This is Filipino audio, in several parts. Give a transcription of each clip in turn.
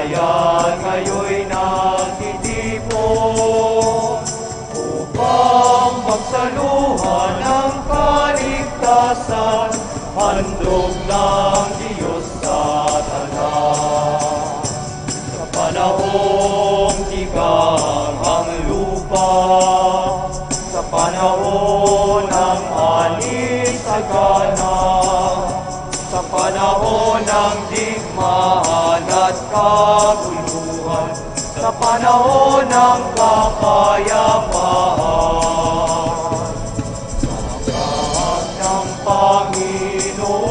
bayan ngayo'y nagtitipon upang magsaluhan ng kaligtasan, handog ng Diyos sa tanan. Sa panahong tigang ang lupa, sa panahon ng anis sagana, sa panahon ng digmaan at kaguluhan, sa panahon ng kapayapaan. Sa lahat ng Panginoon,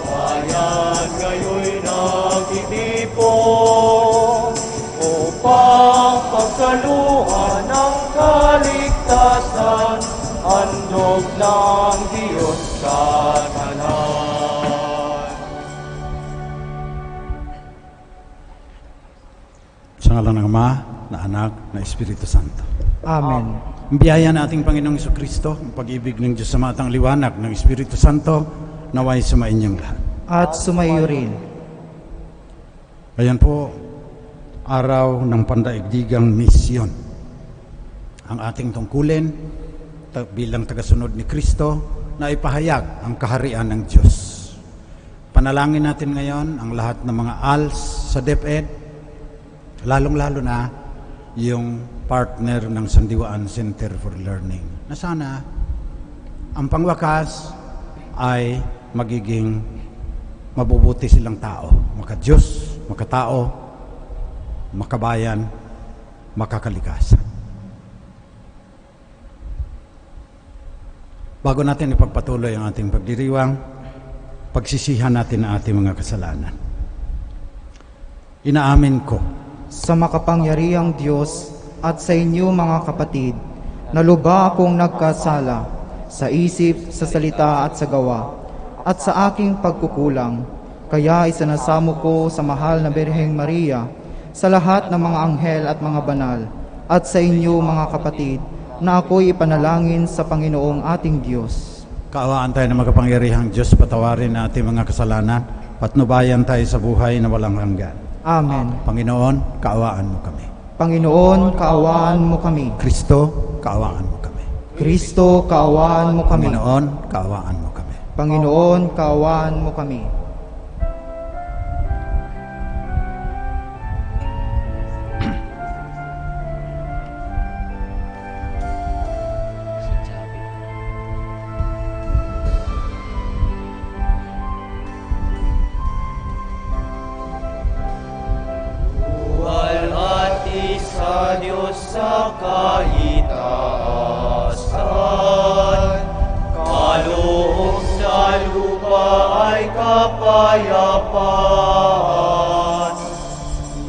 bayan ngayo'y nagtitipon upang pagsaluhan ng kaligtasan, handog ng Diyos sa tanan. Sa ngalan ng Ama, na Anak, na Espiritu Santo. Amen. Ang biyaya na ating Panginoong Jesucristo, ang pag-ibig ng Diyos sa matang liwanag ng Espiritu Santo, naway sumainyong lahat. At sumayo rin. Ayan po, araw ng pandaigdigang misyon. Ang ating tungkulin bilang tagasunod ni Kristo na ipahayag ang kaharian ng Diyos. Panalangin natin ngayon ang lahat ng mga ALS sa DepEd, lalong-lalo na yung partner ng Sandiwaan Center for Learning, na sana ang pangwakas ay magiging mabubuti silang tao, maka-Diyos, makatao, makabayan, makakalikasan. Bago natin ipagpatuloy ang ating pagdiriwang, pagsisihan natin ang ating mga kasalanan. Inaamin ko Sa makapangyarihang Diyos at sa inyo mga kapatid, na lubha akong nagkasala sa isip, sa salita at sa gawa, at sa aking pagkukulang. Kaya isinasamo ko sa mahal na Birheng Maria, sa lahat ng mga anghel at mga banal, at sa inyo mga kapatid, na ako'y ipanalangin sa Panginoong ating Diyos. kaawaan tayo ng makapangyarihang Diyos, patawarin ang ating mga kasalanan, patnubayan tayo sa buhay na walang hanggan. Amen. Panginoon, kaawaan mo kami. Panginoon, kaawaan mo kami. Kristo, kaawaan mo kami. Kristo, kaawaan mo kami. Panginoon, kaawaan mo kami. Panginoon, kaawaan mo kami. Sa Diyos sa kaitaasan, kaloob sa lupa ay kapayapaan.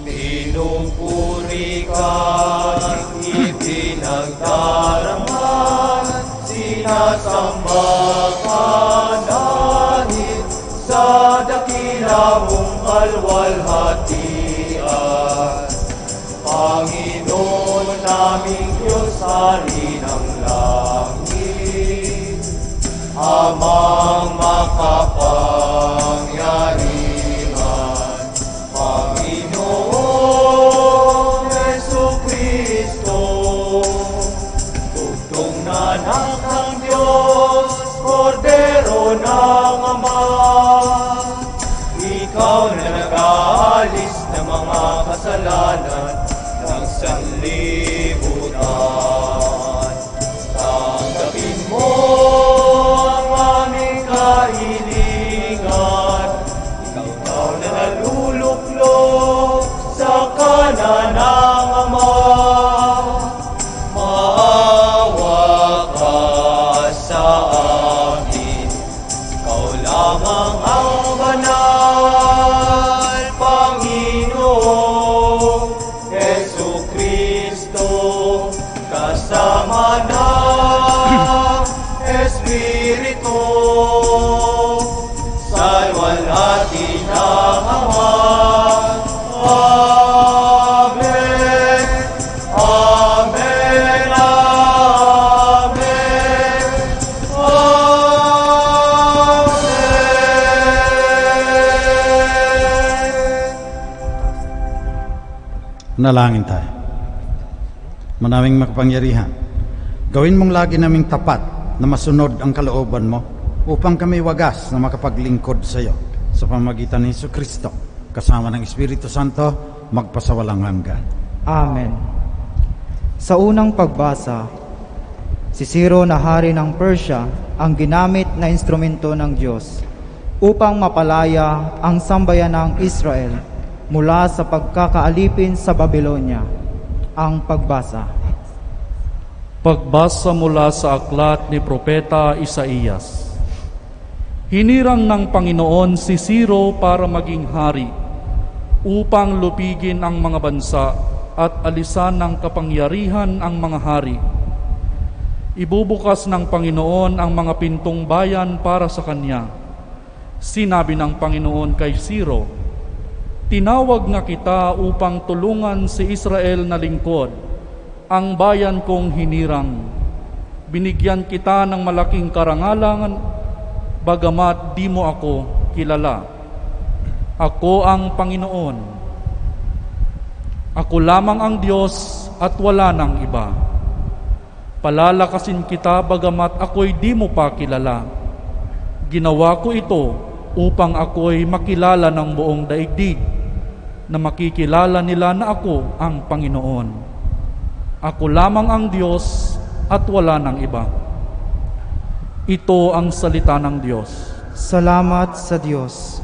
Pinupuri ka, ipinagdarangan, sinasamba ka namin sa dakila mong kalwalhatian. Panginoon naming Diyos, Hari ng langit, Amang makapangyarihan, Panginoon Jesucristo, tugtong na anak ng Diyos, Kordero ng Ama, ikaw na nag-aalis ng mga kasalanan ng sanlibutan. Tanggapin mo ang aming kahilingan, ikaw na naluluklok sa kanan ng Ama. Maawa ka sa amin, ikaw lamang ang banal, Panginoon Jesucristo. Nalangin tayo. Manaming makapangyarihan, gawin mong lagi naming tapat na masunod ang kalooban mo upang kami wagas na makapaglingkod sa iyo sa pamamagitan ni Jesucristo kasama ng Espiritu Santo magpasawalang hanggan. Amen. Sa unang pagbasa, si Ciro na hari ng Persia ang ginamit na instrumento ng Diyos upang mapalaya ang sambayan ng Israel mula sa pagkakaalipin sa Babylonia. Ang pagbasa. Pagbasa mula sa aklat ni Propeta Isaías. Hinirang ng Panginoon si Ciro para maging hari, upang lupigin ang mga bansa at alisan ng kapangyarihan ang mga hari. Ibubukas ng Panginoon ang mga pintong bayan para sa kanya. Sinabi ng Panginoon kay Ciro, tinawag nga kita upang tulungan si Israel na lingkod, ang bayan kong hinirang. Binigyan kita ng malaking karangalan, bagamat di mo ako kilala. Ako ang Panginoon. Ako lamang ang Diyos at wala nang iba. Palalakasin kita bagamat ako'y di mo pa kilala. Ginawa ko ito upang ako'y makilala ng buong daigdig, na makikilala nila na ako ang Panginoon. Ako lamang ang Diyos at wala nang iba. Ito ang salita ng Diyos. Salamat sa Diyos.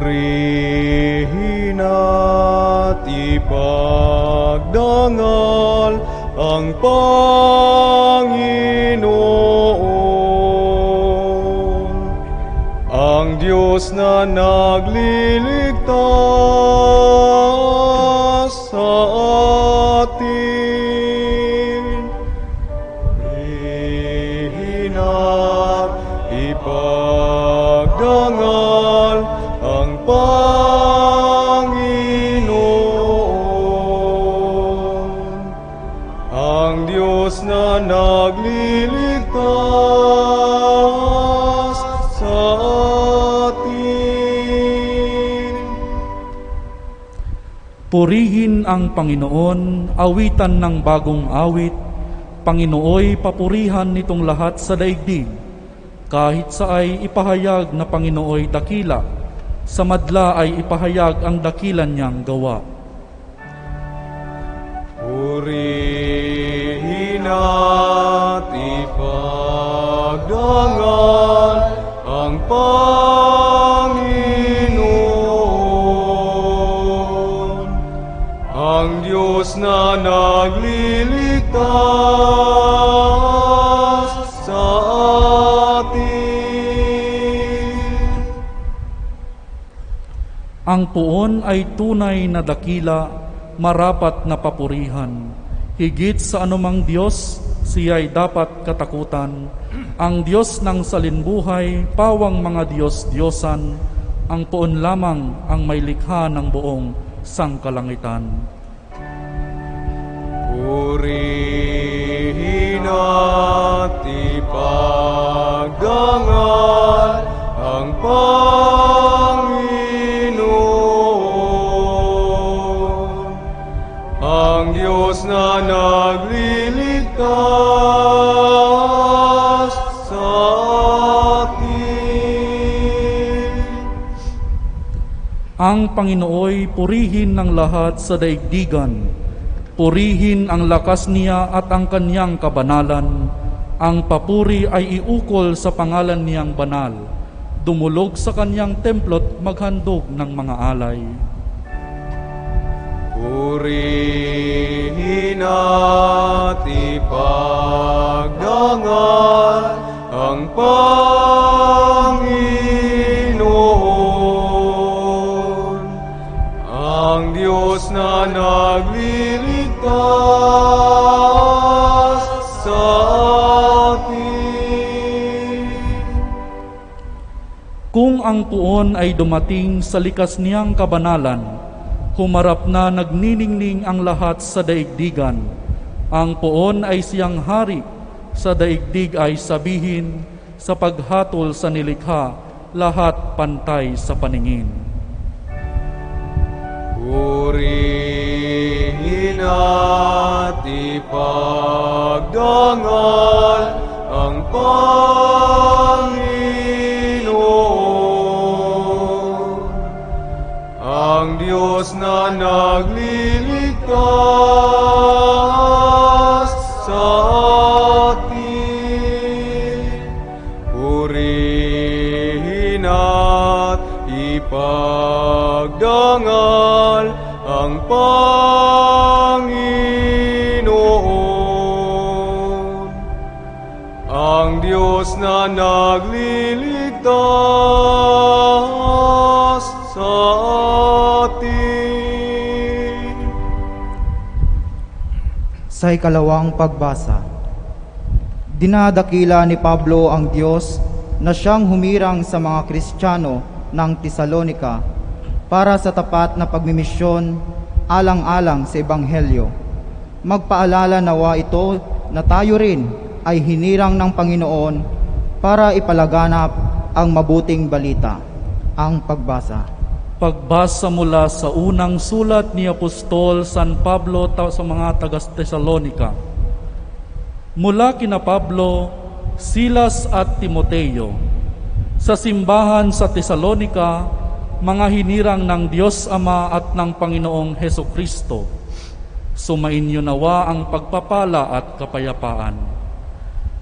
Purihin at ipagdangal ang Panginoon, ang Diyos na nagliligtas sa atin. Purihin at ipagdangal ang Panginoon, ang Diyos na nagliligtas sa atin. Purihin ang Panginoon, awitan ng bagong awit. Panginooy papurihan nitong lahat sa daigdig. Kahit sa ay ipahayag na Panginooy dakila, sa madla ay ipahayag ang dakilan niyang gawa. Purihin at ipagdangal ang Panginoon, ang Diyos na nagliligtas sa atin. Ang puon ay tunay na dakila, marapat na papurihan. Higit sa anumang Diyos, siya'y dapat katakutan. Ang Diyos ng salinbuhay, pawang mga Diyos-Diyosan, ang puon lamang ang may likha ng buong sangkalangitan. Purihin at ipagdangal ang Panginoon, ang Diyos na nagliligtas sa atin. Ang Panginooy purihin ng lahat sa daigdigan. Purihin ang lakas niya at ang kanyang kabanalan. Ang papuri ay iukol sa pangalan niyang banal. Dumulog sa kanyang templo't maghandog ng mga alay. Purihin at ipagdangal ang Panginoon, ang Diyos na nagliligtas Kung ang puon ay dumating sa likas niyang kabanalan, humarap na nagniningning ang lahat sa daigdigan. Ang puon ay siyang hari, sa daigdig ay sabihin, sa paghatol sa nilikha, lahat pantay sa paningin. Purihin at ipagdangal ang Panginoon, ang Diyos na nagliligtas sa atin. Purihin at ipagdangal ang Panginoon, ang Diyos na nagliligtas sa atin. Sa ikalawang pagbasa, dinadakila ni Pablo ang Diyos na siyang humirang sa mga Kristiyano ng Tesalonika para sa tapat na pagmimisyon alang-alang sa Ebanghelyo. Magpaalala nawa ito na tayo rin ay hinirang ng Panginoon para ipalaganap ang mabuting balita. Ang pagbasa. Pagbasa mula sa unang sulat ni Apostol San Pablo sa mga taga-Tesalonika. Mula kina Pablo, Silas at Timoteo, sa simbahan sa Tesalonika, mga hinirang ng Diyos Ama at ng Panginoong Hesukristo, sumainyo nawa ang pagpapala at kapayapaan.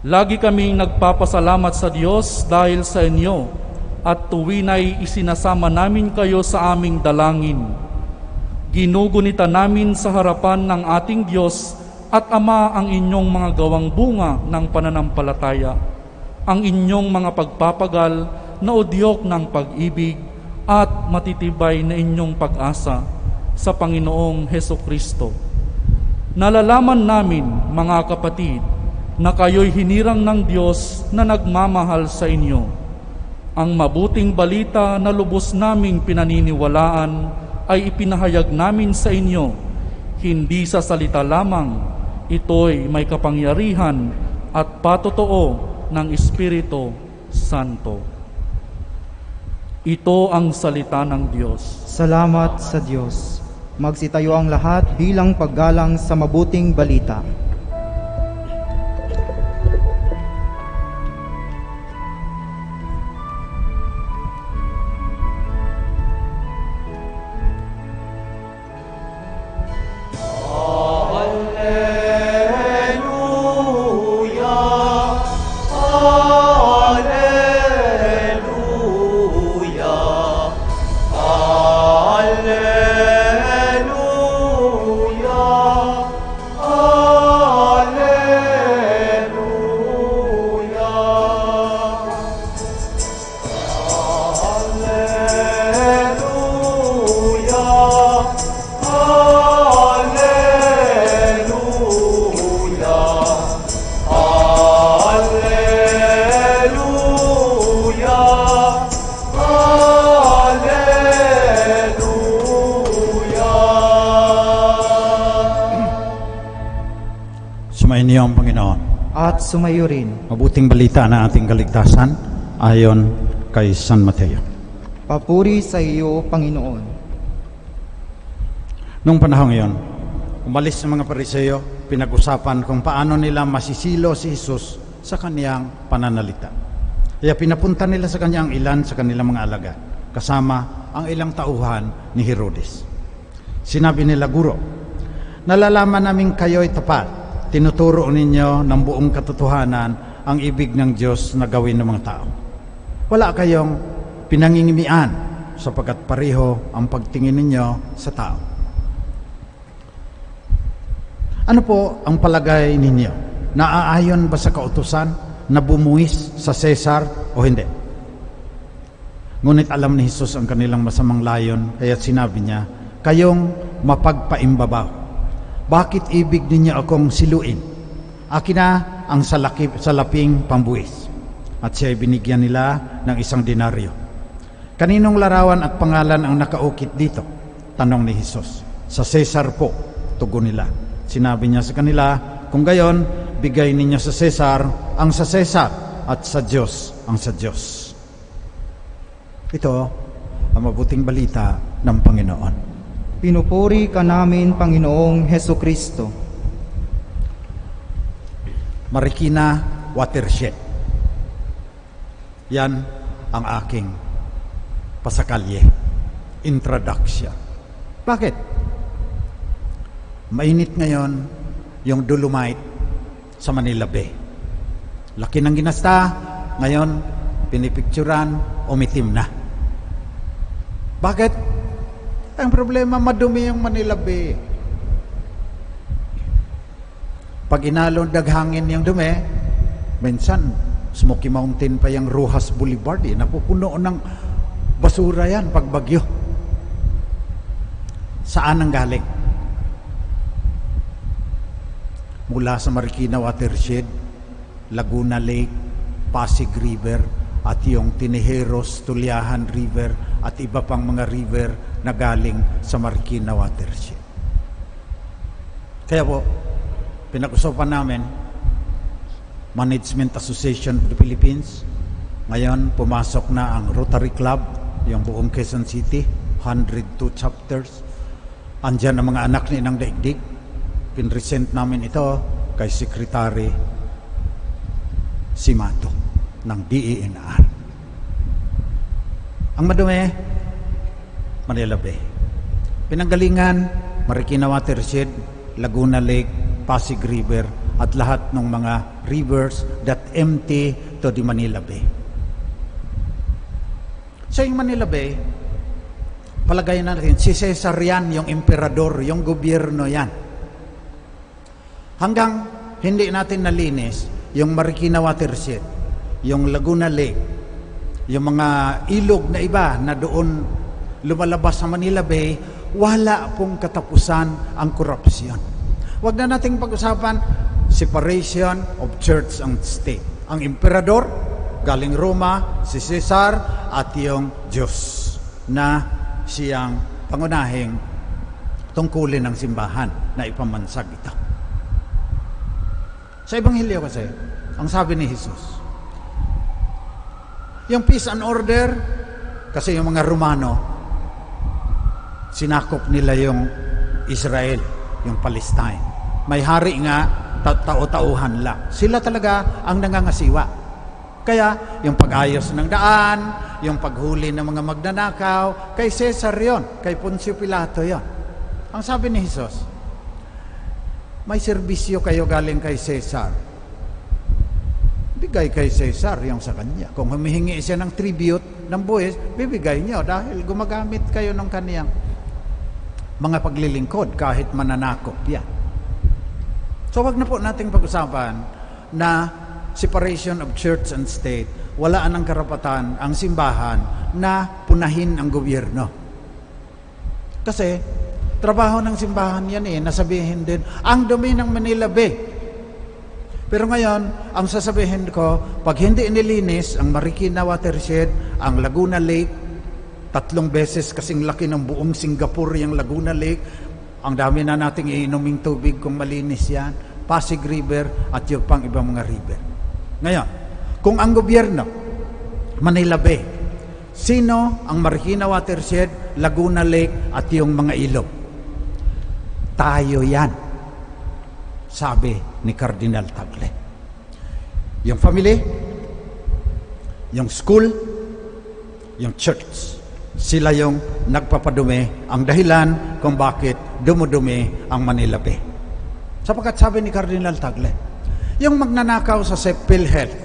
Lagi kaming nagpapasalamat sa Diyos dahil sa inyo, at tuwinay isinasama namin kayo sa aming dalangin. Ginugunita namin sa harapan ng ating Diyos at Ama ang inyong mga gawang bunga ng pananampalataya, ang inyong mga pagpapagal na udyok ng pag-ibig at matitibay na inyong pag-asa sa Panginoong Hesukristo. Nalalaman namin, mga kapatid, na kayo'y hinirang ng Diyos na nagmamahal sa inyo. Ang mabuting balita na lubos naming pinaniniwalaan ay ipinahayag namin sa inyo, hindi sa salita lamang, ito'y may kapangyarihan at patotoo ng Espiritu Santo. Ito ang salita ng Diyos. Salamat sa Diyos. Magsitayo ang lahat bilang paggalang sa mabuting balita. Sumainyo ang Panginoon. At sumayo rin. Mabuting balita na ating kaligtasan ayon kay San Mateo. Papuri sa iyo, Panginoon. Noong panahon iyon, umalis ang mga Pariseo, pinag-usapan kung paano nila masisilo si Jesus sa kaniyang pananalita. Kaya pinapunta nila sa kanyang ilan sa kanilang mga alagad, kasama ang ilang tauhan ni Herodes. Sinabi nila, Guro, nalalaman namin kayo'y tapat. Tinuturo ninyo ng buong katotohanan ang ibig ng Diyos na gawin ng mga tao. Wala kayong pinangingimian sapagkat pareho ang pagtingin ninyo sa tao. Ano po ang palagay ninyo? Naaayon ba sa kautusan na bumuwis sa Cesar o hindi? Ngunit alam ni Jesus ang kanilang masamang layon, kaya sinabi niya, kayong mapagpaimbabaw. Bakit ibig ninyo akong siluin? Akin na ang salaping pambuwis. At siya binigyan nila ng 1 denaryo. Kaninong larawan at pangalan ang nakaukit dito? Tanong ni Jesus. Sa Cesar po, tugon nila. Sinabi niya sa kanila, kung gayon, bigay ninyo sa Cesar ang sa Cesar at sa Diyos ang sa Diyos. Ito ang mabuting balita ng Panginoon. Pinupuri ka namin, Panginoong Hesukristo. Marikina Watershed. Yan ang aking pasakalye. Introduction. Bakit? Mainit ngayon yung Dolomite sa Manila Bay. Laki ng ginasta, ngayon pinipicturan, umitim na. Bakit? Ang problema, madumi yung Manila Bay. Pag inalon daghangin yung dumi, minsan Smoky Mountain pa yung Rojas Boulevard, napupuno ng basura yan pag bagyo. Saan ang galing? Mula sa Marikina Watershed, Laguna Lake, Pasig River, at yung Tinejeros, Tuliahan River, at iba pang mga river na galing sa Marikina Watershed. Kaya po, pinag-usapan namin, Management Association of the Philippines. Ngayon, pumasok na ang Rotary Club, yung buong Quezon City, 102 chapters. Andyan ang mga anak ni Inang Daigdig. Pinresent namin ito kay Secretary Simato ng DENR. Ang madumi, Manila Bay. Pinanggalingan, Marikina Watershed, Laguna Lake, Pasig River, at lahat ng mga rivers that empty to the Manila Bay. So yung Manila Bay, palagay natin, si Cesar yan, yung emperador, yung gobyerno yan. Hanggang hindi natin nalinis yung Marikina Watershed, yung Laguna Lake, yung mga ilog na iba na doon lumalabas sa Manila Bay, wala pong katapusan ang korupsyon. Huwag na nating pag-usapan separation of church and state. Ang emperador, galing Roma, si Cesar, at yung Diyos na siyang pangunahing tungkulin ng simbahan na ipamansag ito. Sa Ebanghelyo kasi, ang sabi ni Jesus, yung peace and order, kasi yung mga Romano, sinakop nila yung Israel, yung Palestine. May hari nga, tao-tauhan lang. Sila talaga ang nangangasiwa. Kaya, yung pag-ayos ng daan, yung paghuli ng mga magnanakaw, kay Cesar yon, kay Poncio Pilato yon. Ang sabi ni Jesus, may serbisyo kayo galing kay Cesar. Bigay kay Cesar yung sa kanya. Kung humihingi siya ng tribute, ng buwis, bibigay niyo dahil gumagamit kayo ng kaniyang mga paglilingkod kahit mananakop yan. So wag na po nating pag-usapan na separation of church and state. Wala anang karapatan ang simbahan na punahin ang gobyerno. Kasi trabaho ng simbahan yan nasabihin din, ang dumi ng Manila Bay. Pero ngayon, ang sasabihin ko, pag hindi inilinis ang Marikina Watershed, ang Laguna Lake, 3 beses kasing laki ng buong Singapore yung Laguna Lake, ang dami na nating iinuming tubig kung malinis yan, Pasig River at yung pang ibang mga river. Ngayon, kung ang gobyerno, Manila Bay, sino ang Marikina Watershed, Laguna Lake at yung mga ilog? Tayo yan, sabi ni Cardinal Tagle. Yung family, yung school, yung church, sila yung nagpapadumi, ang dahilan kung bakit dumudumi ang Manila Bay. Sapagkat sabi ni Cardinal Tagle, yung magnanakaw sa PhilHealth,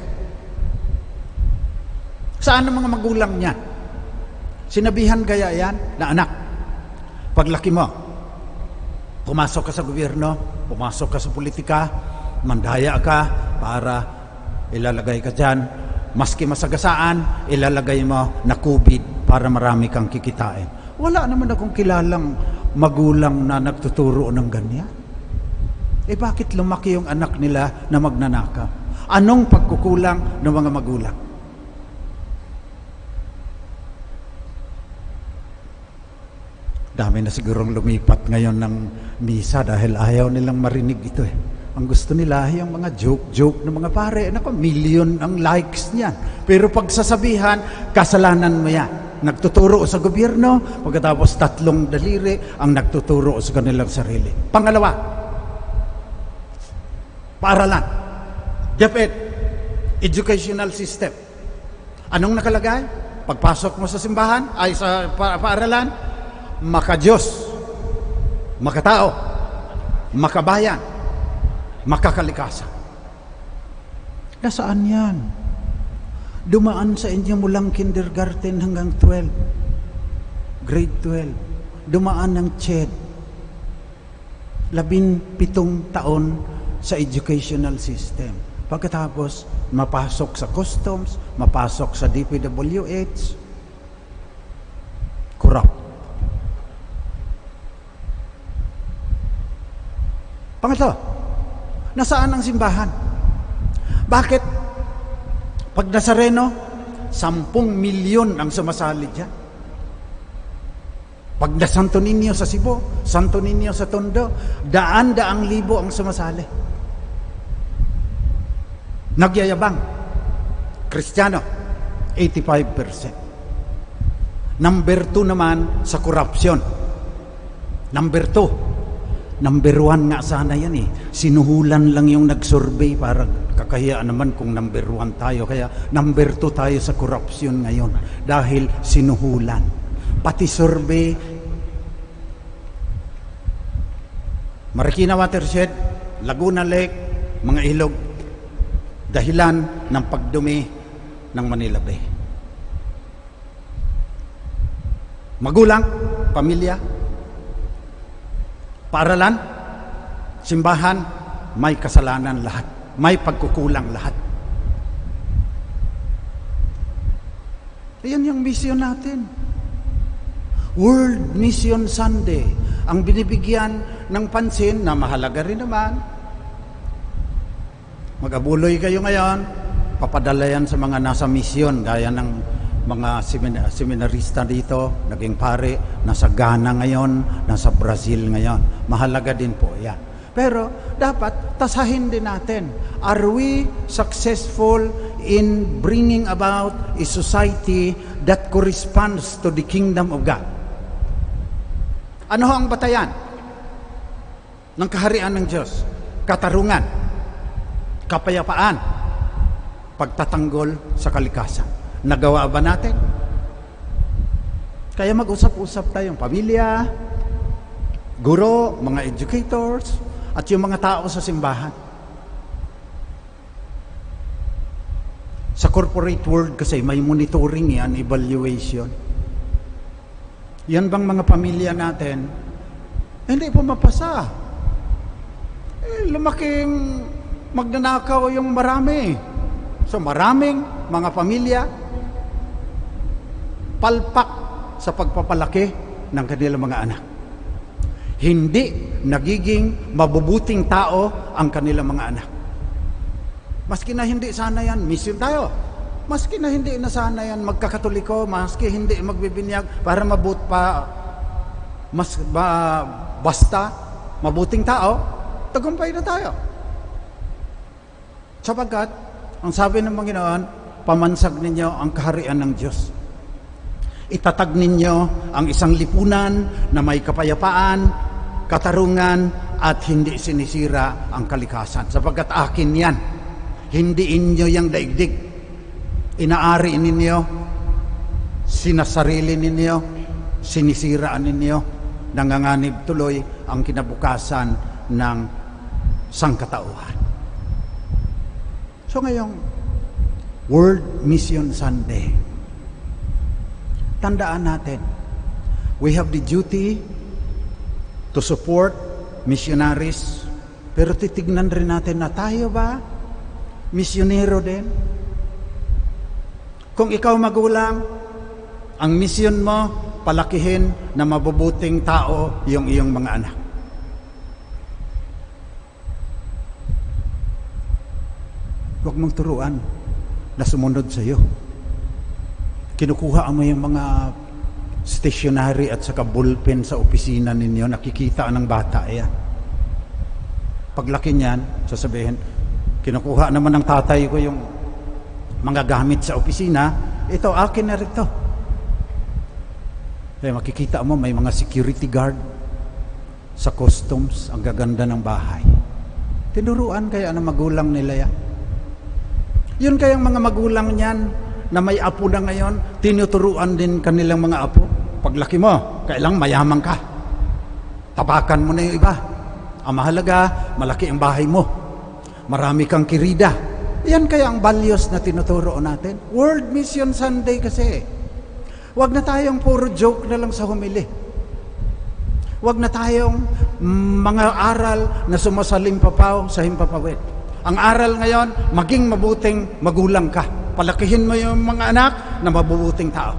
saan ang mga magulang niya? Sinabihan kaya yan na anak, paglaki mo, pumasok ka sa gobyerno, pumasok ka sa politika, mandaya ka para ilalagay ka dyan, maski masagasaan, ilalagay mo na COVID para marami kang kikitain. Wala naman akong kilalang magulang na nagtuturo ng ganyan. Bakit lumaki yung anak nila na magnanakaw? Anong pagkukulang ng mga magulang? Dami na sigurong lumipat ngayon ng misa dahil ayaw nilang marinig ito eh. Ang gusto nila yung mga joke ng mga pare. Nako, million ang likes niyan. Pero pag sasabihan, kasalanan mo yan. Nagtuturo sa gobyerno, pagkatapos 3 daliri ang nagtuturo sa kanilang sarili. Pangalawa, paaralan. DepEd, educational system. Anong nakalagay? Pagpasok mo sa simbahan, ay sa paaralan, maka-Diyos, makatao, makabayan, makakalikasan. Nasaan yan? Dumaan sa inyo mulang kindergarten hanggang 12. Grade 12. Dumaan ng CHED. 17 taon sa educational system. Pagkatapos, mapasok sa customs, mapasok sa DPWH, corrupt. Pangatlo, nasaan ang simbahan? Bakit? Pag Nazareno, 10 milyon ang sumasali dyan. Pag na Santo Niño sa Cebu, Santo Niño sa Tondo, daan-daang libo ang sumasali. Nagyayabang, Kristiyano, 85%. Number 2 naman sa korupsyon. Number 1 nga sana yan eh. Sinuhulan lang yung nag-survey para kakahiya naman kung number 1 tayo. Kaya number 2 tayo sa korupsyon ngayon dahil sinuhulan. Pati survey, Marikina Watershed, Laguna Lake, mga ilog, dahilan ng pagdumi ng Manila Bay. Magulang, pamilya, paaralan, simbahan, may kasalanan lahat. May pagkukulang lahat. Ayan yung mission natin. World Mission Sunday. Ang binibigyan ng pansin na mahalaga rin naman. Mag-abuloy kayo ngayon, papadala yan sa mga nasa mission, gaya ng mga seminarista dito, naging pare, nasa Ghana ngayon, nasa Brazil ngayon. Mahalaga din po yan. Pero dapat tasahin din natin, are we successful in bringing about a society that corresponds to the kingdom of God? Ano ang batayan ng kaharian ng Diyos? Katarungan, kapayapaan, pagtatanggol sa kalikasan. Nagawa ba natin? Kaya mag-usap-usap tayong pamilya, guro, mga educators, at yung mga tao sa simbahan. Sa corporate world kasi may monitoring yan, evaluation. Yan bang mga pamilya natin, hindi po mapasa. Lumaking magnanakaw yung marami. So maraming mga pamilya, palpak sa pagpapalaki ng kanilang mga anak. Hindi nagiging mabubuting tao ang kanilang mga anak. Maski na hindi sana yan, mission tayo. Maski na hindi na sana yan magkakatoliko, maski hindi magbibinyag para basta mabuting tao, tagumpay na tayo. Sapagkat, ang sabi ng Panginoon, pamansag ninyo ang kaharian ng Diyos. Itatag ninyo ang isang lipunan na may kapayapaan, katarungan, at hindi sinisira ang kalikasan. Sapagkat akin yan. Hindi inyo yung daigdig. Inaari ninyo, sinasarili ninyo, sinisiraan ninyo, nanganganib tuloy ang kinabukasan ng sangkatauhan. So ngayong World Mission Sunday, tandaan natin, we have the duty to support missionaries, pero titignan rin natin na tayo ba misyonero din? Kung ikaw magulang, ang misyon mo, palakihin na mabubuting tao yung iyong mga anak. Huwag mong turuan na sumunod sa iyo. Kinukuha mo yung mga stationery at saka ballpen sa opisina ninyo, nakikita ng bata yan. Paglaki niyan, sasabihin, kinukuha naman ng tatay ko yung mga gamit sa opisina, ito, akin na rito. Kaya makikita mo, may mga security guard sa customs, ang gaganda ng bahay. Tinuruan kaya ng magulang nila yan. Yun kayang mga magulang niyan, na may apo na ngayon, tinuturuan din kanilang mga apo. Paglaki mo, kailang mayaman ka. Tapakan mo na yung iba. Ang mahalaga, malaki ang bahay mo. Marami kang kirida. Yan kaya ang values na tinuturo natin. World Mission Sunday kasi. Huwag na tayong puro joke na lang sa humili. Huwag na tayong mga aral na sumasaling papaw sa himpapawid. Ang aral ngayon, maging mabuting magulang ka. Palakihin mo yung mga anak na mabubuting tao.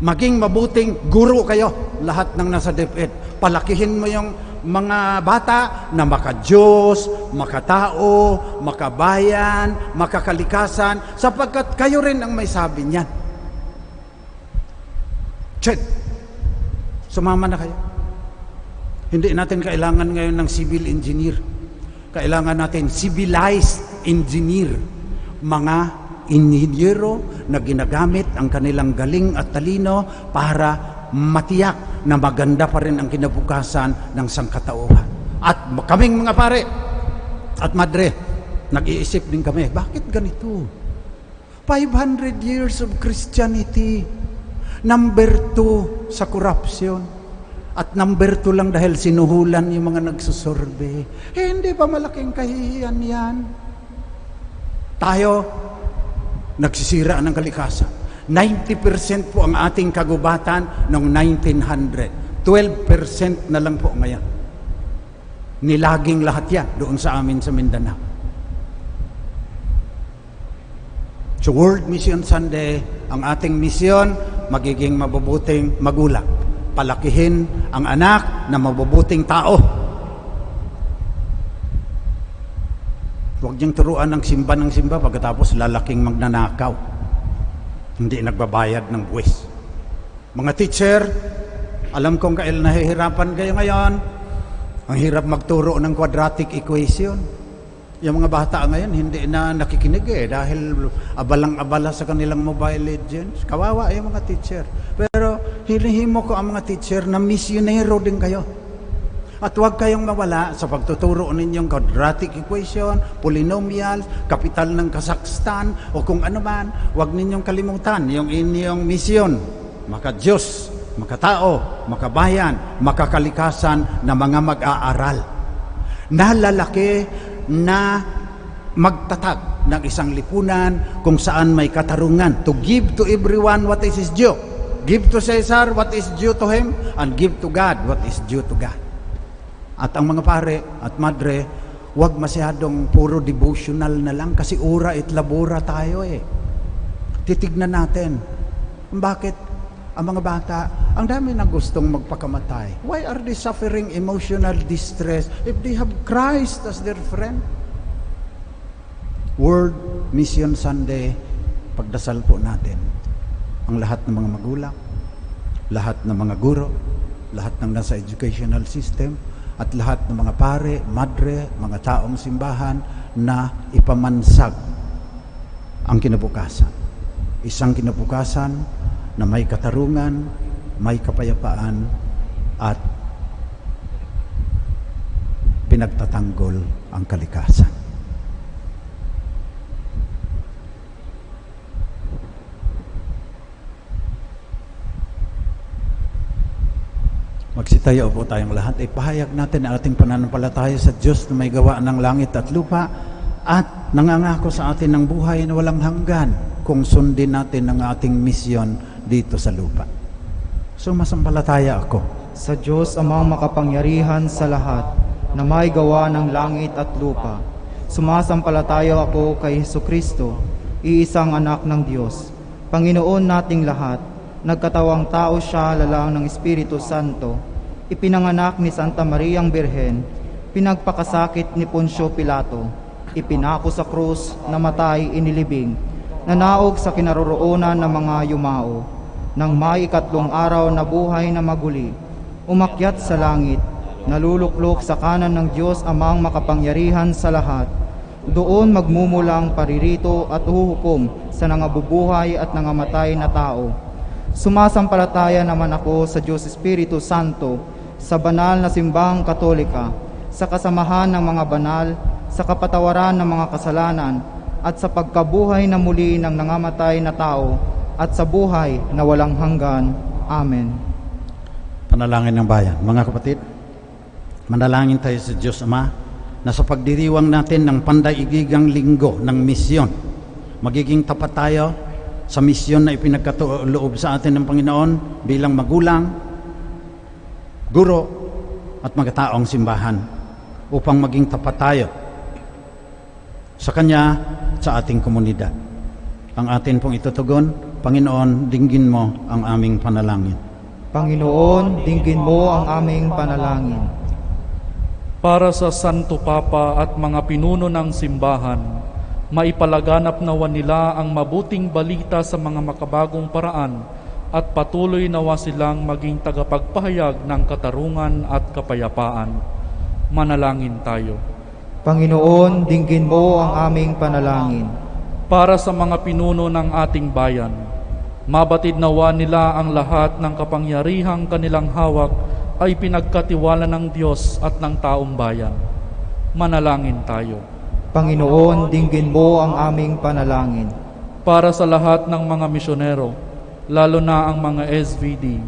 Maging mabuting guro kayo, lahat ng nasa DepEd. Palakihin mo yung mga bata na maka-Diyos, makatao, makabayan, makakalikasan, sapagkat kayo rin ang may sabi niyan. Chet, sumama na kayo. Hindi natin kailangan ngayon ng civil engineer. Kailangan natin civilized engineer. Mga inhinyero na ginagamit ang kanilang galing at talino para matiyak na maganda pa rin ang kinabukasan ng sangkatauhan. At kaming mga pare at madre, nag-iisip din kami, bakit ganito? 500 years of Christianity, number 2 sa corruption, at number 2 lang dahil sinuhulan yung mga nagsusurvey. Hindi pa malaking kahihiyan yan. Tayo, nagsisira ng kalikasan. 90% po ang ating kagubatan noong 1900. 12% na lang po ngayon. Nilaging lahat yan doon sa amin sa Mindanao. So World Mission Sunday, ang ating misyon, magiging mabubuting magulang. Palakihin ang anak na mabubuting tao. Huwag niyang turuan ng simba pagkatapos lalaking magnanakaw. Hindi nagbabayad ng buwis. Mga teacher, alam kong nahihirapan kayo ngayon. Ang hirap magturo ng quadratic equation. Yung mga bata ngayon hindi na nakikinig dahil abalang-abala sa kanilang Mobile Legends. Kawawa yung mga teacher. Pero hinihimo ko ang mga teacher na misyonero din kayo. At huwag kayong mawala sa pagtuturo ninyong quadratic equation, polynomials, kapital ng Kazakhstan, o kung ano man. Huwag ninyong kalimutan yung inyong misyon. Maka-Diyos, makatao, makabayan, makakalikasan na mga mag-aaral. Nalalaki na magtatag ng isang lipunan kung saan may katarungan. To give to everyone what is his due. Give to Caesar what is due to him, and give to God what is due to God. At ang mga pare at madre, huwag masyadong puro devotional na lang kasi ora at labora tayo Titignan natin. Bakit ang mga bata, ang dami na gustong magpakamatay? Why are they suffering emotional distress if they have Christ as their friend? World Mission Sunday, pagdasal po natin ang lahat ng mga magulang, lahat ng mga guro, lahat ng nasa educational system, at lahat ng mga pare, madre, mga taong simbahan na ipamansag ang kinabukasan. Isang kinabukasan na may katarungan, may kapayapaan, at pinagtatanggol ang kalikasan. Magsitayo po tayong lahat. Ipahayag natin ang ating pananampalataya sa Diyos na may gawa ng langit at lupa at nangangako sa atin ng buhay na walang hanggan kung sundin natin ang ating misyon dito sa lupa. So masampalataya ako sa Diyos amang makapangyarihan sa lahat na may gawa ng langit at lupa. Sumasampalataya ako kay Hesukristo, iisang anak ng Diyos, Panginoon nating lahat. Nagkatawang tao siya lalang ng Espiritu Santo, ipinanganak ni Santa Mariang Birhen, pinagpakasakit ni Poncio Pilato, ipinako sa krus, namatay, inilibing, nanaog sa kinaroroonan ng mga yumao, Nang may ikatlong araw na buhay na maguli, umakyat sa langit, naluluklok sa kanan ng Diyos Amang makapangyarihan sa lahat. Doon magmumulang paririto at huhukom sa nangabubuhay at nangamatay na tao. Sumasampalataya naman ako sa Diyos Espiritu Santo, sa banal na simbahang katolika, sa kasamahan ng mga banal, sa kapatawaran ng mga kasalanan, at sa pagkabuhay na muli ng nangamatay na tao, at sa buhay na walang hanggan. Amen. Panalangin ng bayan. Mga kapatid, manalangin tayo sa Diyos Ama na sa pagdiriwang natin ng pandaigdigang linggo ng misyon, magiging tapat tayo sa misyon na ipinagkaloob sa atin ng Panginoon bilang magulang, guro, at mga taong simbahan upang maging tapat tayo sa Kanya, sa ating komunidad. Ang atin pong itutugon, Panginoon, dinggin mo ang aming panalangin. Panginoon, dinggin mo ang aming panalangin. Para sa Santo Papa at mga pinuno ng simbahan, maipalaganap nawa nila ang mabuting balita sa mga makabagong paraan at patuloy nawa silang maging tagapagpahayag ng katarungan at kapayapaan. Manalangin tayo. Panginoon, dinggin mo ang aming panalangin. Para sa mga pinuno ng ating bayan, mabatid nawa nila ang lahat ng kapangyarihang kanilang hawak ay pinagkatiwala ng Diyos at ng taong bayan. Manalangin tayo. Panginoon, dinggin mo ang aming panalangin. Para sa lahat ng mga misyonero, lalo na ang mga SVD,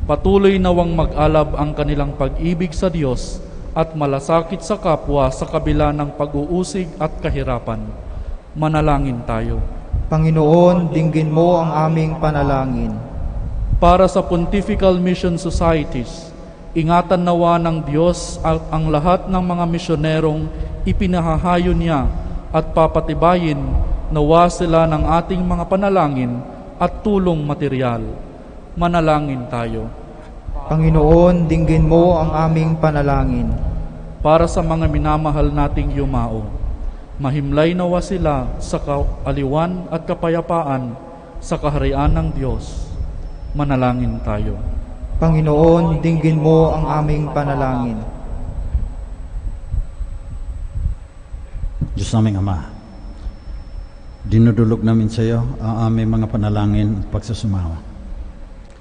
patuloy nawang mag-alab ang kanilang pag-ibig sa Diyos at malasakit sa kapwa sa kabila ng pag-uusig at kahirapan. Manalangin tayo. Panginoon, dinggin mo ang aming panalangin. Para sa Pontifical Mission Societies, ingatan nawa ng Diyos ang lahat ng mga misyonerong ipinahahayo niya at papatibayin nawa sila ng ating mga panalangin at tulong material. Manalangin tayo. Panginoon, dinggin mo ang aming panalangin. Para sa mga minamahal nating yumao, mahimlay nawa sila sa kaaliwan at kapayapaan sa kaharian ng Diyos. Manalangin tayo. Panginoon, dinggin mo ang aming panalangin. Diyos naming Ama, dinudulog namin sa iyo ang aming mga panalangin at pagsusumawa.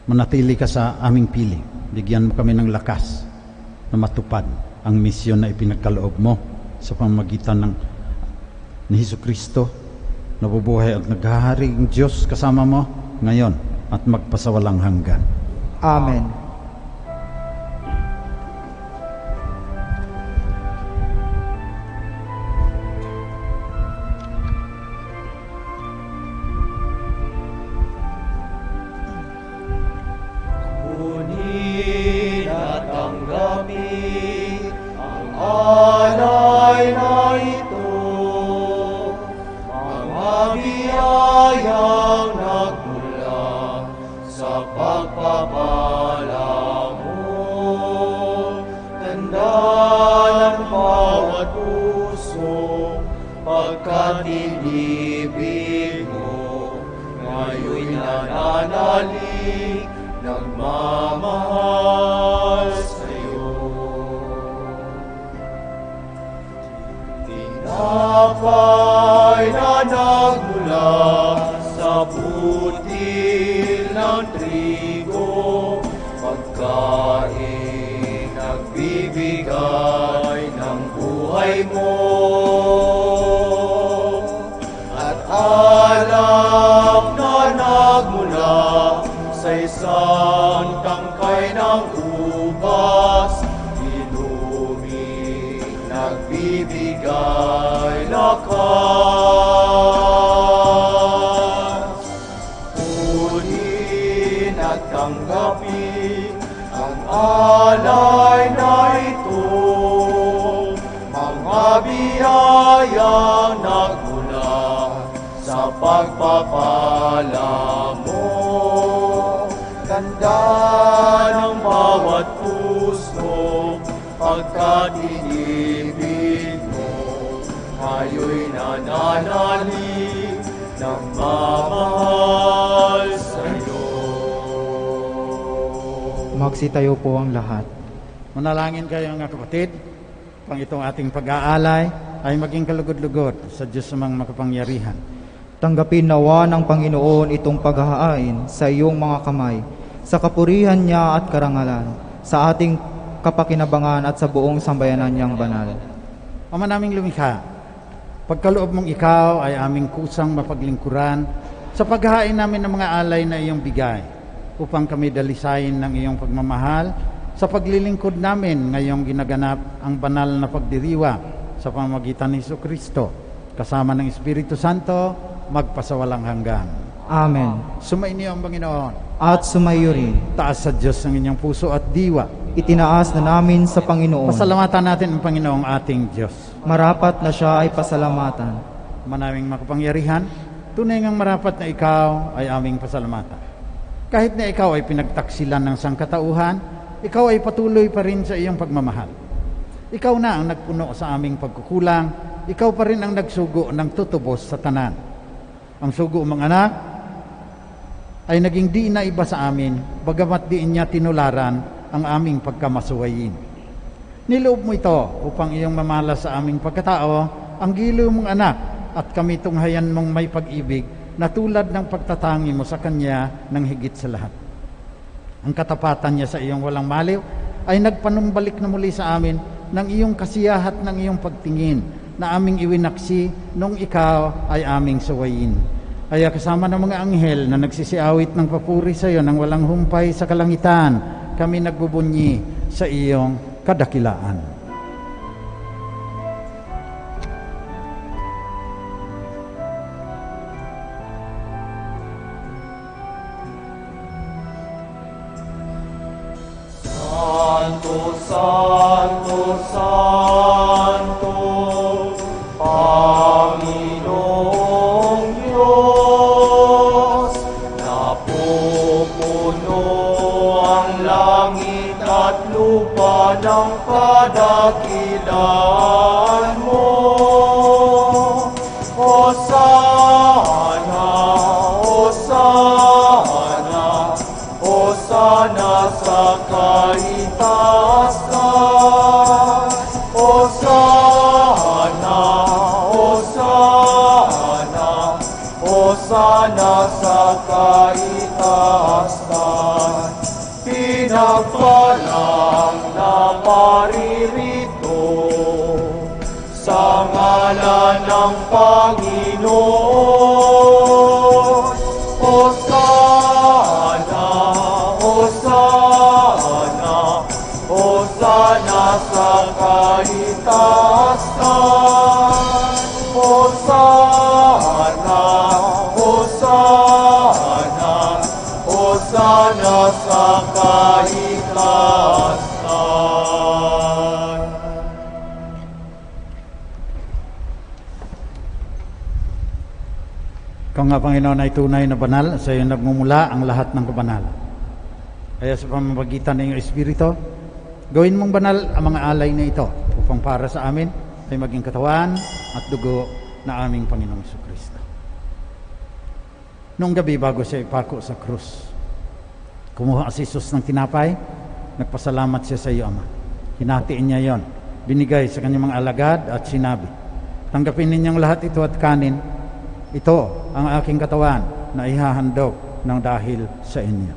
Manatili ka sa aming piling. Bigyan mo kami ng lakas na matupad ang misyon na ipinagkaloob mo sa pamamagitan ni Jesucristo, nabubuhay at naghaharing Diyos kasama mo ngayon at magpasawalang hanggan. Amen. Kunin at tanggapin ang alay na ito, mga biyayang nagmula sa pagpapala mo. Tanda ng bawat puso, pagkat inibig mo, ngayon'y nananalig, nagmamahal sa'yo. Tinapay na nagmula sa butil ng trigo, pagkain nagbibigay ng buhay mo. At alak na nagmula sa isang tangkay ng ubas, inuming nagbibigay lakas. Kunin at tanggapin ang alay na ito, mga biyayang nagmula sa pagpapala mo. Ganda ng bawat puso, pagkat inibig mo, ngayon'y nananalig, nagmamahal sa'yo. Magsitayo po ang lahat. Manalangin kayo mga kapatid, pang itong ating pag-aalay ay maging kalugod-lugod sa Diyos namang makapangyarihan. Tanggapin nawa ng Panginoon itong paghahain sa iyong mga kamay, sa kapurihan niya at karangalan, sa ating kapakinabangan at sa buong sambayanan niyang banal. Ama naming lumikha, pagkaloob mong ikaw ay aming kusang mapaglingkuran sa paghahain namin ng mga alay na iyong bigay, upang kami dalisayin ng iyong pagmamahal sa paglilingkod namin ngayong ginaganap ang banal na pagdiriwa sa pamamagitan ni Jesucristo, kasama ng Espiritu Santo, magpasawalang hanggan. Amen. Sumainyo ang Panginoon. At sumayo rin. Taas sa Diyos ang inyong puso at diwa. Itinaas na namin sa Panginoon. Pasalamatan natin ang Panginoong ating Diyos. Marapat na siya ay pasalamatan. Manaming makapangyarihan, tunay ngang marapat na ikaw ay aming pasalamatan. Kahit na ikaw ay pinagtaksilan ng sangkatauhan, ikaw ay patuloy pa rin sa iyong pagmamahal. Ikaw na ang nagpuno sa aming pagkukulang, ikaw pa rin ang nagsugo ng tutubos sa tanan. Ang sugo mga anak ay naging di na iba sa amin, bagamat di niya tinularan ang aming pagkamasuwayin. Niloob mo ito upang iyong mamala sa aming pagkatao, ang giliw mong anak, at kami tunghayan mong may pag-ibig na tulad ng pagtatangi mo sa Kanya ng higit sa lahat. Ang katapatan niya sa iyong walang maliw ay nagpanumbalik na muli sa amin ng iyong kasiyahat ng iyong pagtingin na aming iwinaksi nung ikaw ay aming suwayin. Kaya kasama ng mga anghel na nagsisiawit ng papuri sa iyo ng walang humpay sa kalangitan, kami nagbubunyi sa iyong kadakilaan. Santo, Santo, Santo, Panginoong Diyos, napupuno ang langit at lupa ng kadakilaan mo. Hosana, Hosana, Hosana sa kaitaasan. Hosana, Hosana, Hosana sa kaitaasan. Pinagpalang na paririto sa ngalan ng Panginoon. Hosana, Hosana, Hosana sa kaitaasan. Hosana, Hosana, Hosana sa kaitaasan. Ikaw nga, Panginoon, ay tunay na banal, sa iyo nagmumula ang lahat ng kabanalan. Kaya sa pamamagitan ng iyong Espiritu, gawin mong banal ang mga alay na ito upang para sa amin ay maging katawan at dugo na aming Panginoong Jesucristo. Noong gabi bago siya ipako sa krus, kumuha si Jesus ng tinapay, nagpasalamat siya sa iyo, Ama. Hinatiin niya yon, binigay sa kanyang mga alagad at sinabi, tanggapin ninyong lahat ito at kanin. Ito ang aking katawan na ihahandog ng dahil sa inyo.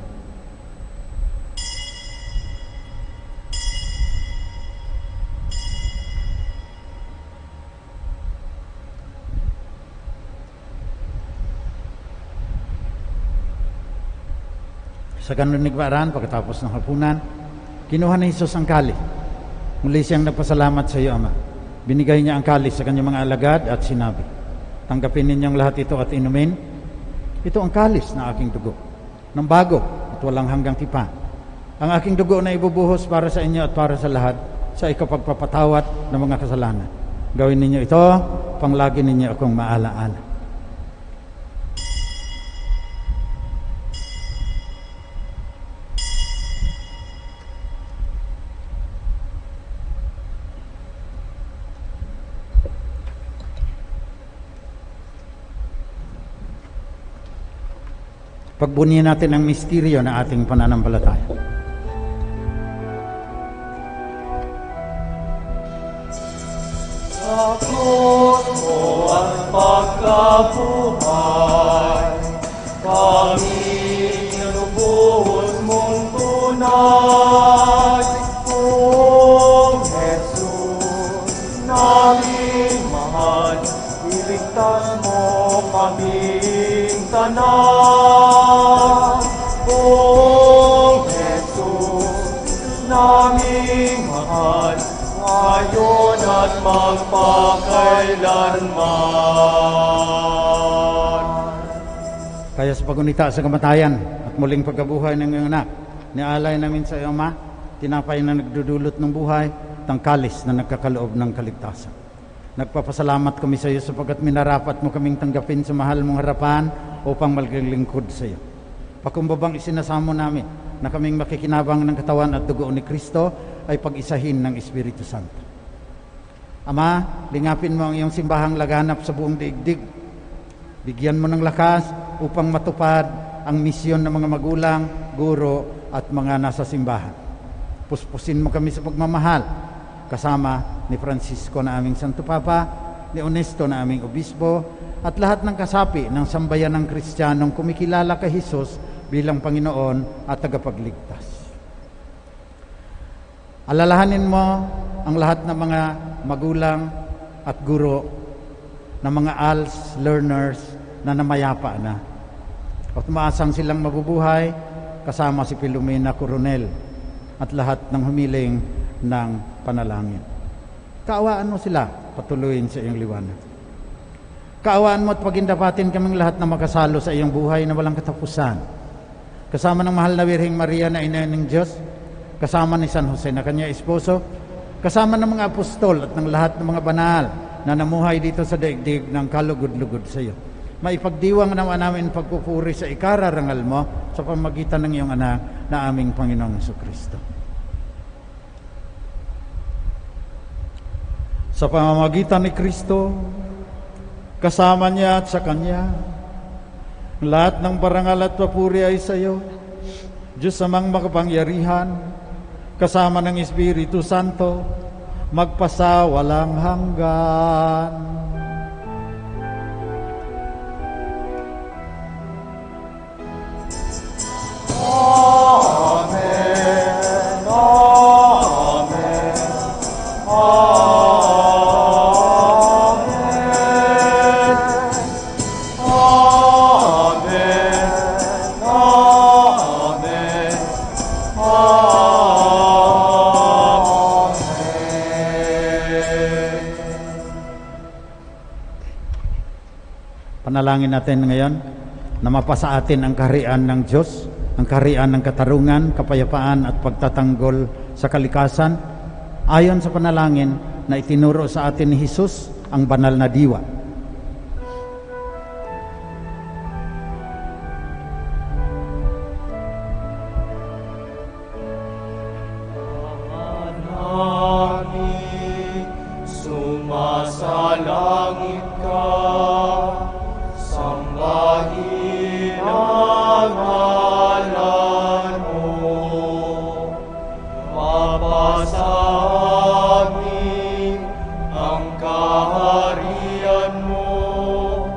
Sa kanunigbaran, pagkatapos ng hapunan, kinuha ni Jesus ang kalis. Muli siyang nagpasalamat sa iyo, Ama. Binigay niya ang kalis sa kanyang mga alagad at sinabi, tanggapin ninyong lahat ito at inumin. Ito ang kalis na aking dugo, ng bago at walang hanggang tipan. Ang aking dugo na ibubuhos para sa inyo at para sa lahat sa ikapagpapatawad ng mga kasalanan. Gawin ninyo ito, panglagi ninyo akong maalaala. Pagbunyin natin ang misteryo na ating pananampalataya. Sa krus mo ang pagkabuhay, kami nanubuhos mong tunay. O Jesus, naming mahal, iligtas mo kaming tanan. O Jesus, naming mahal, ngayon at magpakailanman. Kaya sa pagunita sa kamatayan at muling pagkabuhay ng iyong anak, nialay namin sa iyo, Ama, tinapay na nagdudulot ng buhay, tangkalis na nagkakaloob ng kaligtasan. Nagpapasalamat kami sa iyo sapagkat minarapat mo kaming tanggapin sa mahal mong harapan upang maglingkod sa iyo. Pakumbabang isinasamo namin na kaming makikinabang ng katawan at dugo ni Kristo ay pag-isahin ng Espiritu Santo. Ama, lingapin mo ang iyong simbahang laganap sa buong daigdig. Bigyan mo ng lakas upang matupad ang misyon ng mga magulang, guro at mga nasa simbahan. Puspusin mo kami sa pagmamahal, kasama ni Francisco na aming Santo Papa, ni Onesto na aming Obispo, at lahat ng kasapi ng sambayan ng Kristiyanong kumikilala kay Jesus bilang Panginoon at tagapagligtas. Alalahanin mo ang lahat ng mga magulang at guro na mga ALS learners na namayapa na. At umaasang silang mabubuhay kasama si Filomena Coronel at lahat ng humiling ng panalangin. Kaawaan mo sila, patuloyin sa iyong liwanag. Kaawaan mo at pagindapatin kaming lahat na makasalo sa iyong buhay na walang katapusan. Kasama ng mahal na Birheng Maria na ina ng Diyos, kasama ni San Jose na kanya esposo, kasama ng mga apostol at ng lahat ng mga banal na namuhay dito sa daigdig ng kalugod-lugod sa iyo. Maipagdiwang naman namin pagpupuri sa ikararangal mo sa pamagitan ng iyong anak na aming Panginoong Jesucristo. Sa pamamagitan ni Kristo, kasama niya at sa Kanya, lahat ng parangal at papuri ay sa iyo, Diyos amang makapangyarihan, kasama ng Espiritu Santo, magpasawalang hanggan. Amen, amen, amen, amen, amen, amen. Panalangin natin ngayon na mapasa atin ang kaharian ng Diyos, ang kaharian ng katarungan, kapayapaan at pagtatanggol sa kalikasan ayon sa panalangin na itinuro sa atin ni Jesus, ang banal na diwa. Namin sumasalangit ka, sambahin ang ngalan mo, mapasa amin ang kaharian mo,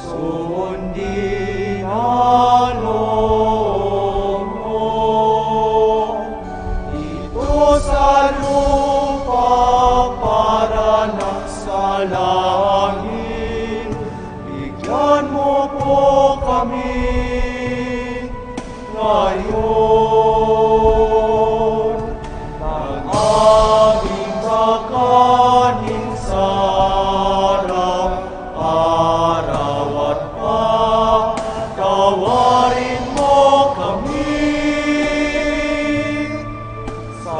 sundin ang loob mo. Dito sa lupa para lang sa langit, bigyan mo po kami ngayon ng aming kakanin sa araw-araw at patawarin mo kami sa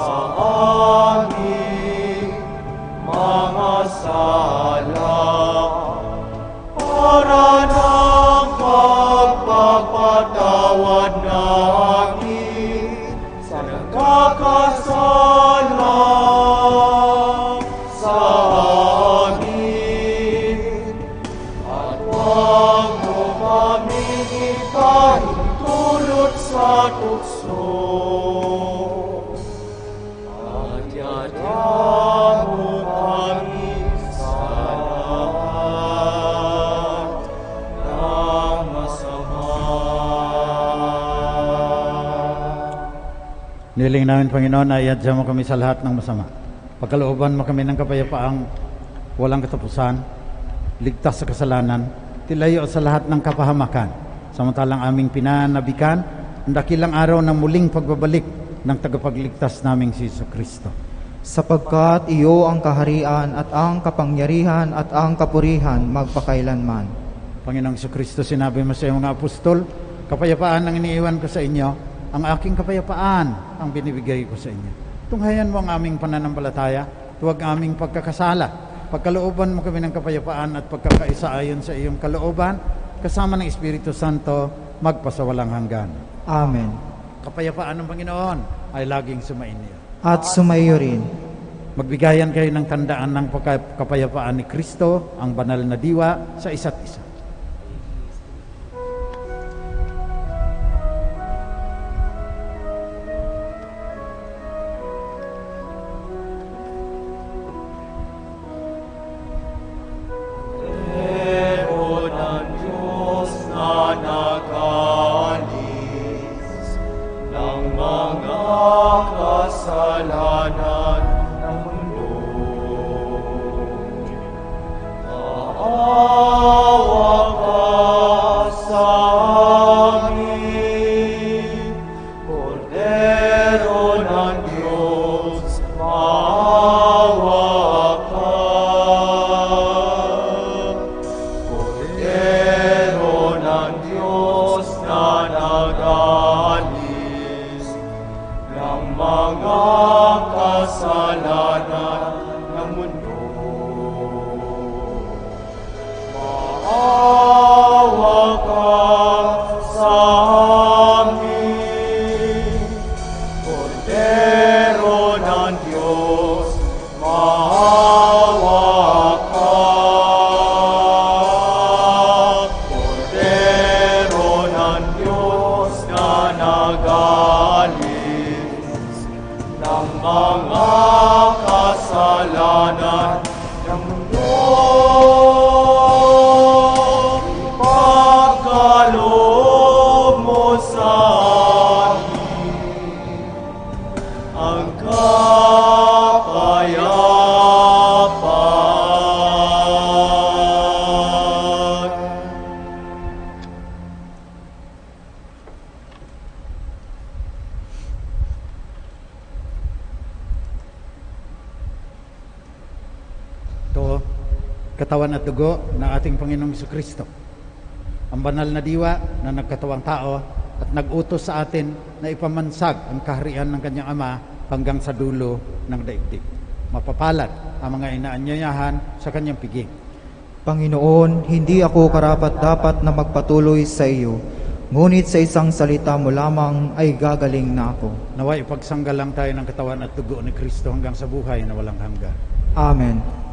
aming mga sala, para ng pagpapatawad namin sa nagkakasala sa amin, at huwag mo kaming ipahintulot sa tukso, at yadya mo kami Niling namin, Panginoon, na iadya mo kami sa lahat ng masama. Pagkalooban mo kami ng kapayapaang walang katapusan, ligtas sa kasalanan, tilayo sa lahat ng kapahamakan. Samantalang aming pinanabikan, ang dakilang araw ng muling pagbabalik ng tagapagligtas naming si Jesucristo. Sapagkat iyo ang kaharian at ang kapangyarihan at ang kapurihan magpakailanman. Panginoong Jesucristo, sinabi mo sa iyong mga apostol, kapayapaan ang iniiwan ko sa inyo, ang aking kapayapaan ang binibigay ko sa inyo. Tunghayan mo ang aming pananampalataya, tuwag aming pagkakasala. Pagkalooban mo kami ng kapayapaan at pagkakaisa ayon sa iyong kalooban, kasama ng Espiritu Santo, magpasawalang hanggan. Amen. Kapayapaan ng Panginoon ay laging sumainyo. At sumaiyo rin. Magbigayan kayo ng tandaan ng kapayapaan ni Kristo, ang banal na diwa, sa isa't isa. Ito, katawan at dugo ng ating Panginoong Jesucristo, ang banal na diwa na nagkatawang tao at nag-utos sa atin na ipamansag ang kaharian ng kanyang Ama hanggang sa dulo ng daigdig. Mapapalad ang mga inaanyayahan sa kanyang piging. Panginoon, hindi ako karapat-dapat na magpatuloy sa iyo, ngunit sa isang salita mo lamang ay gagaling na ako. Naway ipagsanggalang tayo ng katawan at dugo ni Kristo hanggang sa buhay na walang hanggan. Amen.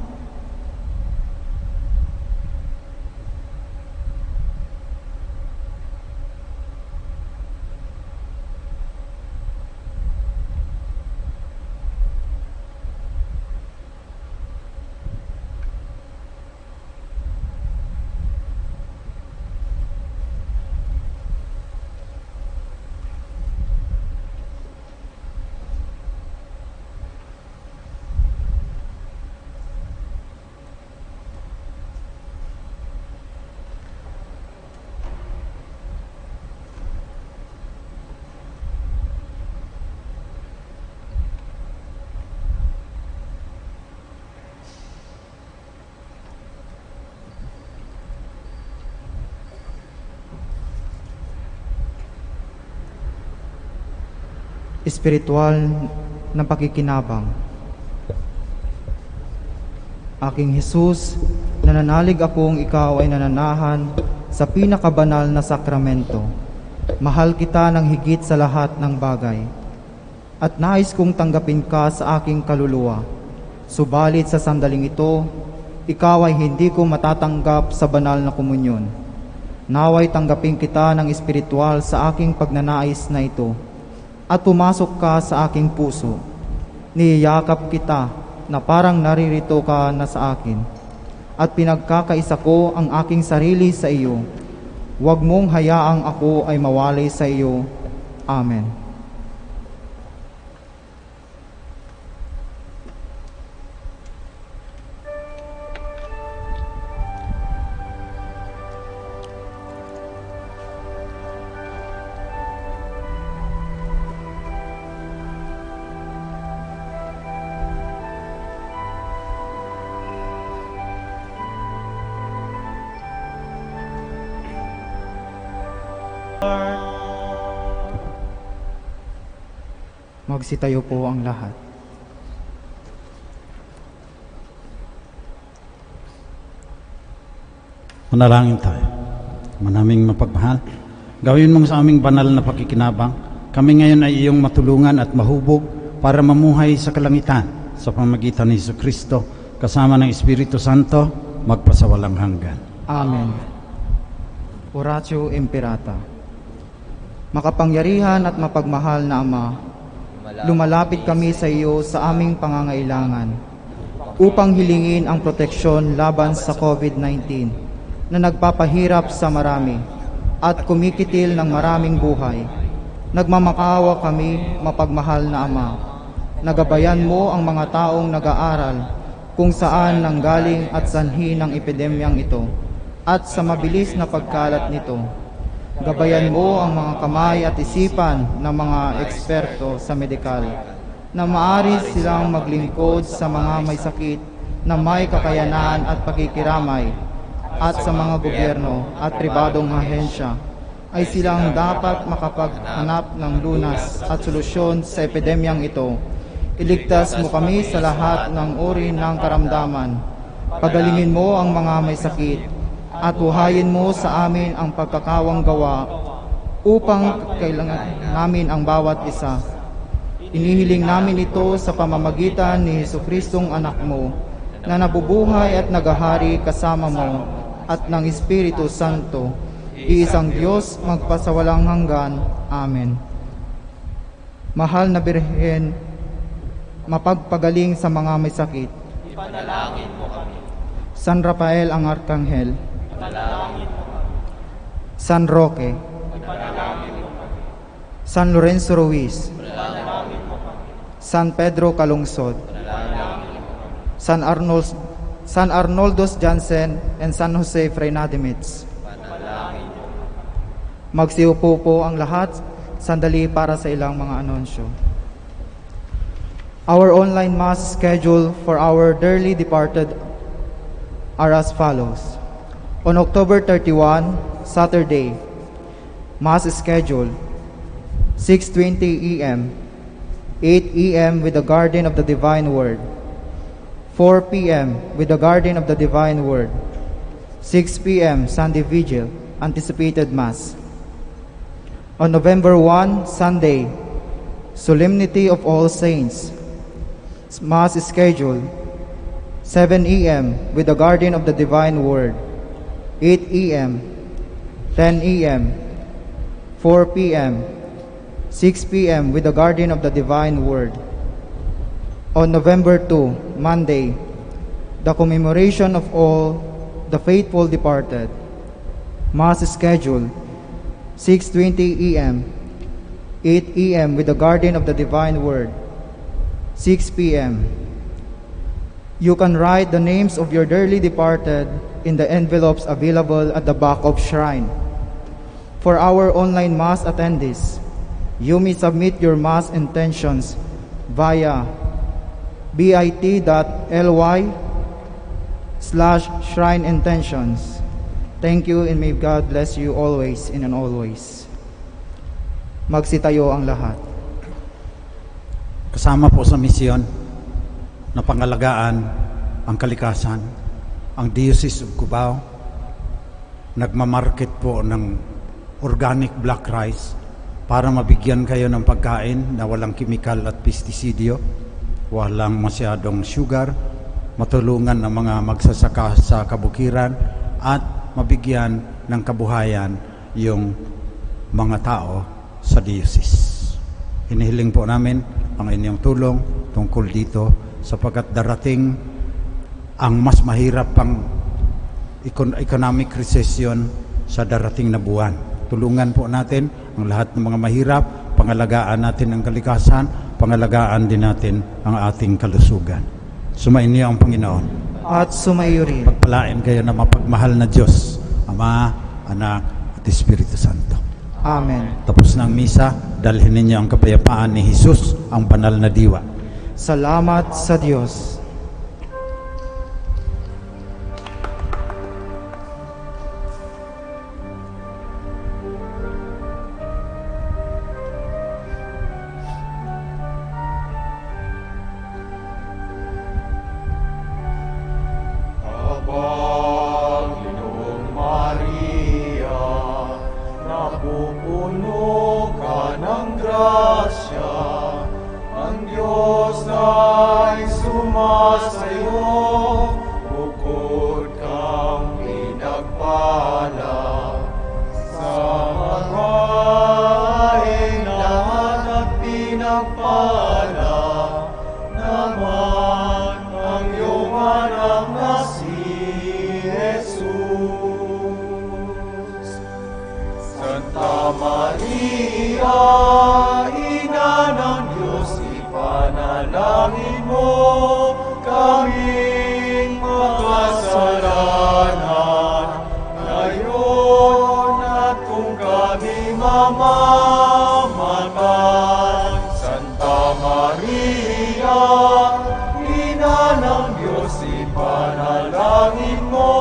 Espiritual na pakikinabang. Aking Jesus, nananalig akong ikaw ay nananahan sa pinakabanal na sakramento. Mahal kita ng higit sa lahat ng bagay. At nais kong tanggapin ka sa aking kaluluwa. Subalit sa sandaling ito, ikaw ay hindi ko matatanggap sa banal na komunyon. Naway tanggapin kita ng espiritual sa aking pagnanais na ito. At pumasok ka sa aking puso. Niyayakap kita na parang naririto ka na sa akin. At pinagkakaisa ko ang aking sarili sa iyo. Huwag mong hayaang ako ay mawalay sa iyo. Amen. Magsitayo po ang lahat. Manalangin tayo. Manaming mapagmahal, gawin mong sa aming banal na pakikinabang, kami ngayon ay iyong matulungan at mahubog para mamuhay sa kalangitan sa pamagitan ni Jesucristo kasama ng Espiritu Santo magpasawalang hanggan. Amen. Oratio Imperata. Makapangyarihan at mapagmahal na Ama, lumalapit kami sa iyo sa aming pangangailangan upang hilingin ang proteksyon laban sa COVID-19 na nagpapahirap sa marami at kumikitil ng maraming buhay. Nagmamakaawa kami, mapagmahal na Ama. Nagabayan mo ang mga taong nag-aaral kung saan nanggaling at sanhi ng epidemyang ito at sa mabilis na pagkalat nito. Gabayan mo ang mga kamay at isipan ng mga eksperto sa medikal na maaari silang maglingkod sa mga may sakit na may kakayanan at pakikiramay, at sa mga gobyerno at pribadong ahensya ay silang dapat makapaghanap ng lunas at solusyon sa epidemyang ito. Iligtas mo kami sa lahat ng uri ng karamdaman. Pagalingin mo ang mga may sakit at buhayin mo sa amin ang pagkakawang gawa upang kailangan namin ang bawat isa. Inihiling namin ito sa pamamagitan ni Jesucristong anak mo na nabubuhay at nagahari kasama mo at ng Espiritu Santo, iisang Diyos magpasawalang hanggan. Amen. Mahal na Birhen, mapagpagaling sa mga may sakit. Ipanalangin mo kami. San Rafael ang Arkanghel. Ipanalangin mo kami. San Roque. Ipanalangin mo kami. San Lorenzo Ruiz. Ipanalangin mo kami. San Pedro Calungsod. Ipanalangin mo kami. San Arnoldos Jansen and San Jose Freinademitz. Ipanalangin mo kami. Magsiupo po ang lahat, sandali para sa ilang mga anunsyo. Our online mass schedule for our dearly departed are as follows. On October 31, Saturday, mass schedule 6:20 a.m., 8 a.m. with the Garden of the Divine Word, 4 p.m. with the Garden of the Divine Word, 6 p.m. Sunday Vigil, anticipated Mass. On November 1, Sunday, Solemnity of All Saints, Mass schedule 7 a.m. with the Garden of the Divine Word, 8 a.m., 10 a.m., 4 p.m., 6 p.m. with the Garden of the Divine Word. On November 2, Monday, the commemoration of all the faithful departed. Mass schedule 6:20 a.m., 8 a.m. with the Garden of the Divine Word, 6 p.m. You can write the names of your dearly departed in the envelopes available at the back of shrine. For our online Mass attendees, you may submit your Mass intentions via bit.ly/shrine-intentions. Thank you and may God bless you always and in always. Magsitayo ang lahat. Kasama po sa misyon na pangalagaan ang kalikasan, ang Diocese of Cubao, nagmamarket po ng organic black rice para mabigyan kayo ng pagkain na walang kimikal at pestisidyo, walang masyadong sugar, matulungan ng mga magsasaka sa kabukiran at mabigyan ng kabuhayan yung mga tao sa diocese. Hinihiling po namin ang inyong tulong tungkol dito sapagkat darating ang mas mahirap pang economic recession sa darating na buwan. Tulungan po natin ang lahat ng mga mahirap, pangalagaan natin ang kalikasan, pangalagaan din natin ang ating kalusugan. Sumainyo ang Panginoon. At sumaiyo rin. Pagpalain kayo na mapagmahal na Diyos, Ama, Anak, at Espiritu Santo. Amen. Tapos ng misa, dalhin ninyo ang kapayapaan ni Jesus, ang banal na diwa. Salamat sa Diyos. anak na si Jesus. Santa Maria, Ina ng Diyos, ipanalangin mo kaming makasalanan, ngayon at kung kami mamamatay. Santa Maria, Ina ng Diyos, ipanalangin mo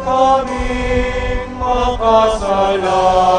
kaming makasalanan,